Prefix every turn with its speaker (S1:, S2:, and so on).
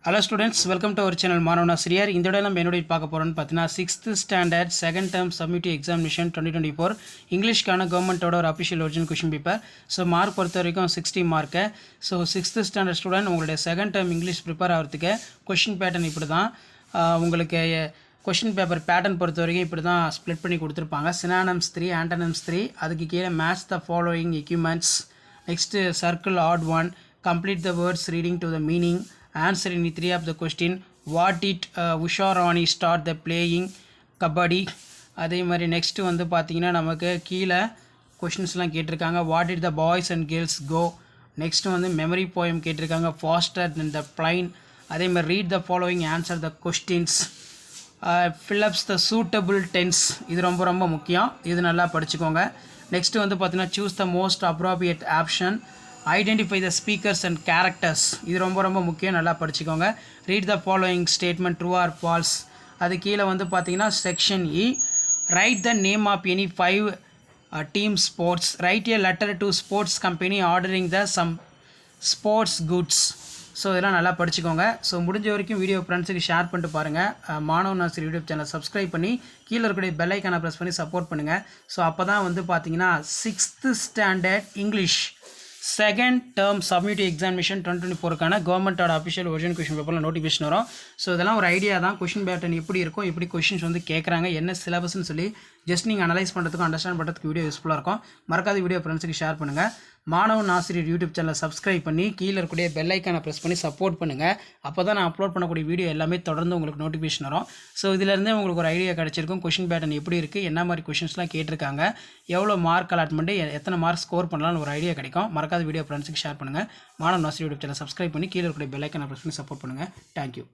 S1: Hello students, welcome to our channel மாணவன் ஆசிரியர். இந்த வீடியோல நம்ம என்னோட பார்க்க போறோம்னு பார்த்தீங்கன்னா 6th standard second term summative examination 2024 இங்கிலீஷ்க்கான கவர்மெண்ட்டோட ஒரு official original question paper. So mark பொறுத்த வரைக்கும் 60 mark. So 6th standard student உங்களுடைய செகண்ட் டேர்ம் இங்கிலீஷ் ப்ரிப்பேர் ஆகிறதுக்கு கொஷின் பேட்டர்ன் இப்படி தான். உங்களுக்கு கொஷின் பேப்பர் பேட்டர்ன் பொறுத்த வரைக்கும் இப்படி தான் ஸ்ப்ளிட் பண்ணி கொடுத்துருப்பாங்க. சினானம்ஸ் 3, ஆண்டனம்ஸ் 3, அதுக்கு கீழே match the following equipments, next circle odd one, complete the words reading to the meaning, answer any 3 of the question, what did Usha Rani start the playing kabaddi. அதே மாதிரி next வந்து பார்த்தீங்கன்னா நமக்கு கீழே கொஷின்ஸ்லாம் கேட்டிருக்காங்க. What did the boys and girls go. Next வந்து memory poem கேட்டிருக்காங்க, ஃபாஸ்டர் தென் த பிளைன். அதே மாதிரி read the following, answer the questions, fill ups the suitable tense. இது ரொம்ப ரொம்ப முக்கியம், இது நல்லா படிச்சுக்கோங்க. நெக்ஸ்ட்டு வந்து பார்த்தீங்கன்னா choose the most appropriate option, identify the speakers and characters. இது ரொம்ப ரொம்ப முக்கியம், நல்லா படிச்சுக்கோங்க. Read the following statement, true or false. அது கீழே வந்து பார்த்தீங்கன்னா section E, write the name of any 5 team sports, write a letter to sports company ordering the some sports goods. So இதெல்லாம் நல்லா படிச்சுக்கோங்க. ஸோ முடிஞ்ச வரைக்கும் வீடியோ ஃப்ரெண்ட்ஸுக்கு ஷேர் பண்ணிட்டு பாருங்கள். மாணவன் ஆசிரியர் யூடியூப் சேனல் சப்ஸ்கிரைப் பண்ணி கீழே இருக்கக்கூடிய பெல் ஐக்கானை ப்ரெஸ் பண்ணி சப்போர்ட் பண்ணுங்கள். ஸோ அப்போ தான் வந்து பார்த்தீங்கன்னா 6th standard English second term summative examination 2024க்கான கவர்மெண்ட்டோட அஃபிஷியல் ஒரிஜினல் கொஷின் பேப்பரில் நோட்டிஃபிகேஷன் வரும். ஸோ இதெல்லாம் ஒரு ஐடியா தான். கொஷின் பேட்டர்ன் எப்படி இருக்கும், எப்படி கொஷின்ஸ் வந்து கேட்குறாங்க, என்ன சிலபஸ்ன்னு சொல்லி ஜஸ்ட் நீங்கள் அனலைஸ் பண்ணுறதுக்கும் அண்டர்ஸ்டாண்ட் பண்ணுறதுக்கு வீடியோ யூஸ்ஃபுல்லாக இருக்கும். மறக்காத வீடியோ ஃப்ரெண்ட்ஸுக்கு ஷேர் பண்ணுங்கள். மாணவன் ஆசிரியர் யூடியூப் சேனலை சப்ஸ்கிரைப் பண்ணி கீழே இருக்கக்கூடிய பெல் ஐக்கானை ப்ரெஸ் பண்ணி சப்போர்ட் பண்ணுங்கள். அப்போ தான் நான் அப்லோட் பண்ணக்கூடிய வீடியோ எல்லாமே தொடர்ந்து உங்களுக்கு நோட்டிஃபிகேஷன் வரும். ஸோ இதிலேருந்தே உங்களுக்கு ஒரு ஐடியா கிடச்சிருக்கும். கொஷின் பேட்டர்ன் எப்படி இருக்குது, என்ன மாதிரி கொஷின்ஸ்லாம் கேட்டிருக்காங்க, எவ்வளோ மார்க் அலாட்மெண்ட்டு, எத்தனை மார்க் ஸ்கோர் பண்ணலாம்னு ஒரு ஐடியா கிடைக்கும். மறக்காத வீடியோ ஃப்ரெண்ட்ஸுக்கு ஷேர் பண்ணுங்கள். மாணவன் ஆசிரியர் யூடியூப் சேனல் சப்ஸ்கிரைப் பண்ணி கீழே இருக்கக்கூடிய பெல் ஐக்கானை ப்ரெஸ் பண்ணி சப்போர்ட் பண்ணுங்கள். தேங்க்யூ.